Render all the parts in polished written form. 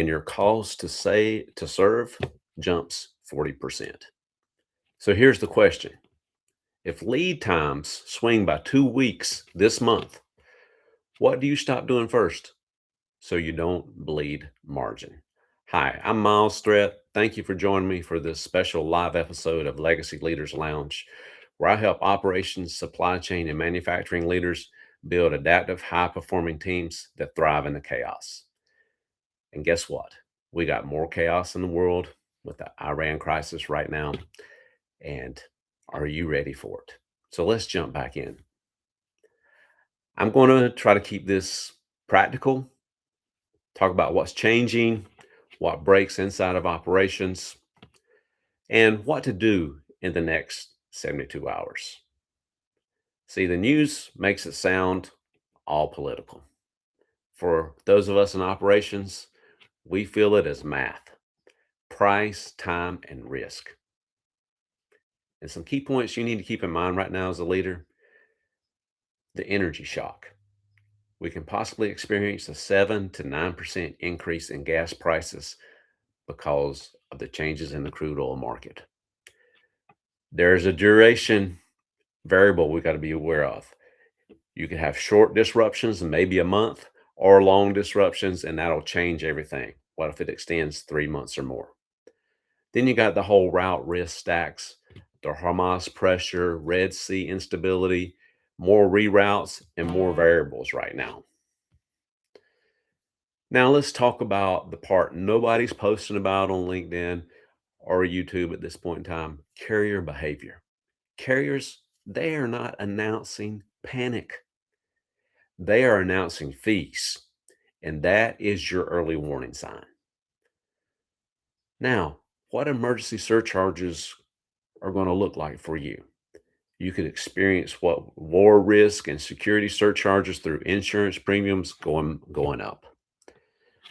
and your cost to serve jumps 40%. So here's the question. If lead times swing by 2 weeks this month, what do you stop doing first so you don't bleed margin? Hi, I'm Miles Threat. Thank you for joining me for this special live episode of Legacy Leaders Lounge, where I help operations, supply chain, and manufacturing leaders build adaptive, high performing teams that thrive in the chaos. And guess what? We got more chaos in the world with the Iran crisis right now. And are you ready for it? So let's jump back in. I'm going to try to keep this practical, talk about what's changing, what breaks inside of operations, and what to do in the next 72 hours. See, the news makes it sound all political. For those of us in operations, we feel it as math, price, time, and risk. And some key points you need to keep in mind right now as a leader: the energy shock. We can possibly experience a 7 to 9% increase in gas prices because of the changes in the crude oil market. There's a duration variable we got to be aware of. You can have short disruptions, maybe a month, or long disruptions, and that'll change everything. What if it extends 3 months or more? Then you got the whole route risk stacks, the Hamas pressure, Red Sea instability, more reroutes, and more variables right now. Now let's talk about the part nobody's posting about on LinkedIn or YouTube at this point in time: carrier behavior. Carriers, they are not announcing panic. They are announcing fees, and that is your early warning sign. Now, what emergency surcharges are going to look like for you? You could experience what war risk and security surcharges through insurance premiums going up.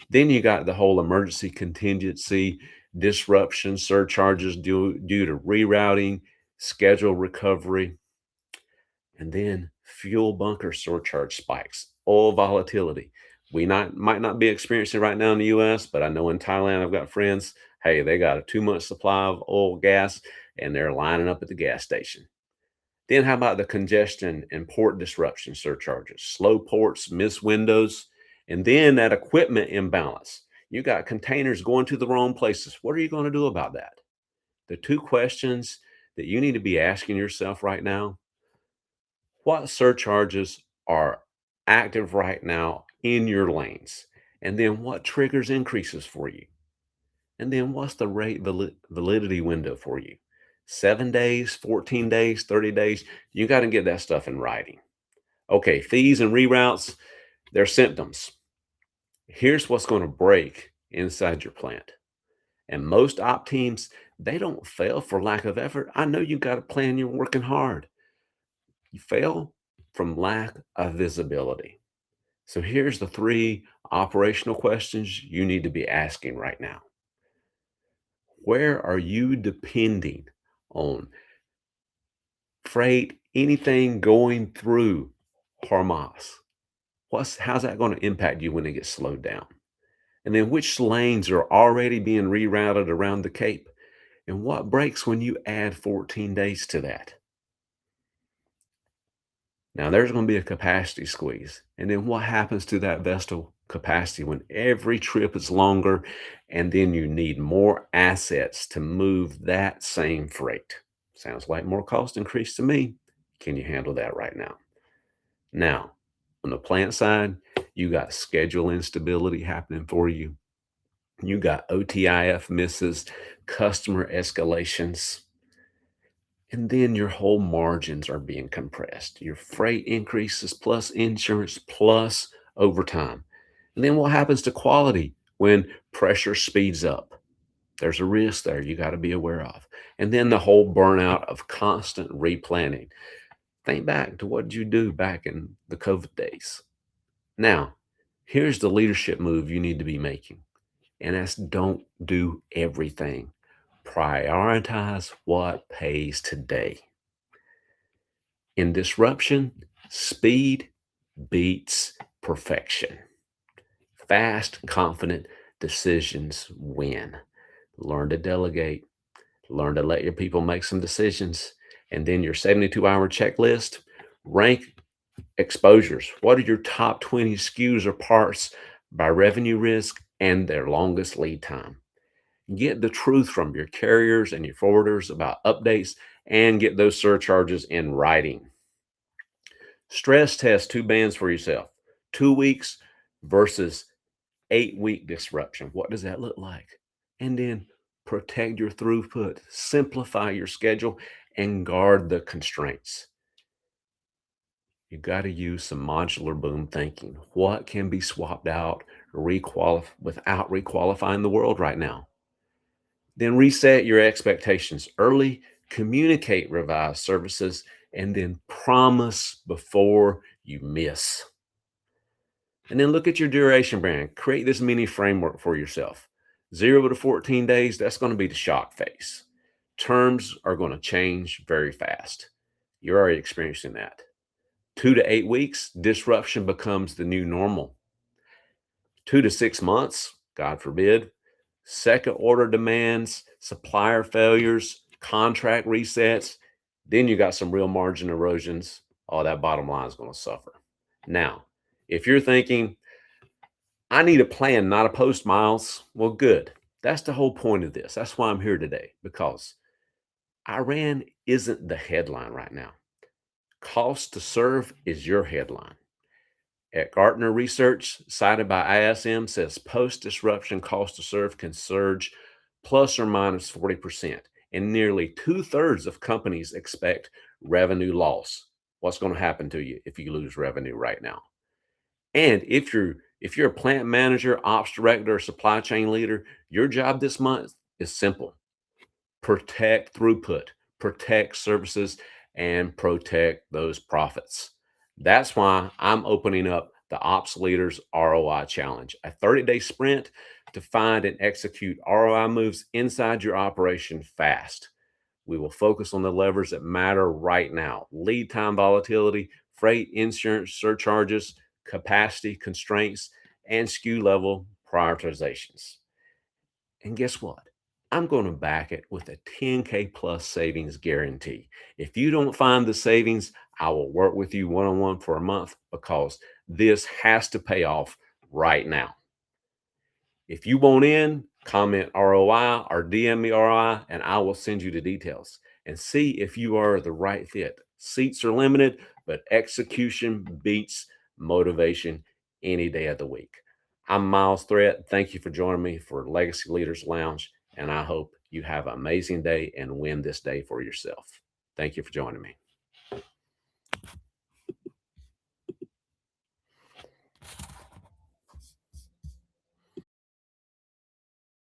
Then you got the whole emergency contingency disruption surcharges due to rerouting, schedule recovery, and then fuel bunker surcharge spikes, oil volatility. Might not be experiencing right now in the US, but I know in Thailand I've got friends. Hey, they got a 2 month supply of oil gas and they're lining up at the gas station. Then how about the congestion and port disruption surcharges, slow ports, missed windows, and then that equipment imbalance. You got containers going to the wrong places. What are you going to do about that? The two questions that you need to be asking yourself right now: what surcharges are active right now in your lanes? And then what triggers increases for you? And then what's the rate validity window for you? 7 days, 14 days, 30 days? You got to get that stuff in writing. Okay, fees and reroutes, they're symptoms. Here's what's going to break inside your plant. And most op teams, they don't fail for lack of effort. I know you got a plan, you're working hard. You fail from lack of visibility. So here's the 3 operational questions you need to be asking right now. Where are you depending on freight, anything going through Hamas? How's that going to impact you when it gets slowed down? And then which lanes are already being rerouted around the Cape? And what breaks when you add 14 days to that? Now, there's going to be a capacity squeeze. And then what happens to that vessel capacity when every trip is longer and then you need more assets to move that same freight? Sounds like more cost increase to me. Can you handle that right now? Now, on the plant side, you got schedule instability happening for you. You got OTIF misses, customer escalations, and then your whole margins are being compressed. Your freight increases plus insurance plus overtime. And then what happens to quality when pressure speeds up? There's a risk there you got to be aware of. And then the whole burnout of constant replanning. Think back to what did you do back in the COVID days. Now, here's the leadership move you need to be making. And that's: don't do everything. Prioritize what pays today. In disruption, speed beats perfection. Fast, confident, Decisions win. Learn to delegate. Learn to let your people make some decisions. And then your 72-hour checklist, rank exposures. What are your top 20 SKUs or parts by revenue risk and their longest lead time? Get the truth from your carriers and your forwarders about updates and get those surcharges in writing. Stress test two bands for yourself. 2 weeks versus 8-week disruption. What does that look like? And then protect your throughput, simplify your schedule, and guard the constraints. You got to use some modular boom thinking. What can be swapped out without requalifying the world right now? Then reset your expectations early, communicate revised services, and then promise before you miss. And then look at your duration brand. Create this mini framework for yourself. 0 to 14 days, that's going to be the shock phase. Terms are going to change very fast. You're already experiencing that. 2 to 8 weeks, disruption becomes the new normal. 2 to 6 months, God forbid, second order demands, supplier failures, contract resets, then you got some real margin erosions. Oh, that bottom line is going to suffer. Now, if you're thinking, I need a plan, not a post, Miles, well, good. That's the whole point of this. That's why I'm here today, because Iran isn't the headline right now. Cost to serve is your headline. At Gartner Research, cited by ISM, says post-disruption cost to serve can surge plus or minus 40%, and nearly 2/3 of companies expect revenue loss. What's going to happen to you if you lose revenue right now? And if you're a plant manager, ops director, or supply chain leader, your job this month is simple: protect throughput, protect services, and protect those profits. That's why I'm opening up the Ops Leaders ROI Challenge, a 30-day sprint to find and execute ROI moves inside your operation fast. We will focus on the levers that matter right now: lead time volatility, freight, insurance, surcharges, capacity constraints, and SKU level prioritizations. And guess what? I'm going to back it with a 10K plus savings guarantee. If you don't find the savings, I will work with you one-on-one for a month, because this has to pay off right now. If you want in, comment ROI or DM me ROI, and I will send you the details and see if you are the right fit. Seats are limited, but execution beats motivation any day of the week. I'm Miles Threat. Thank you for joining me for Legacy Leaders Lounge, and I hope you have an amazing day and win this day for yourself. Thank you for joining me.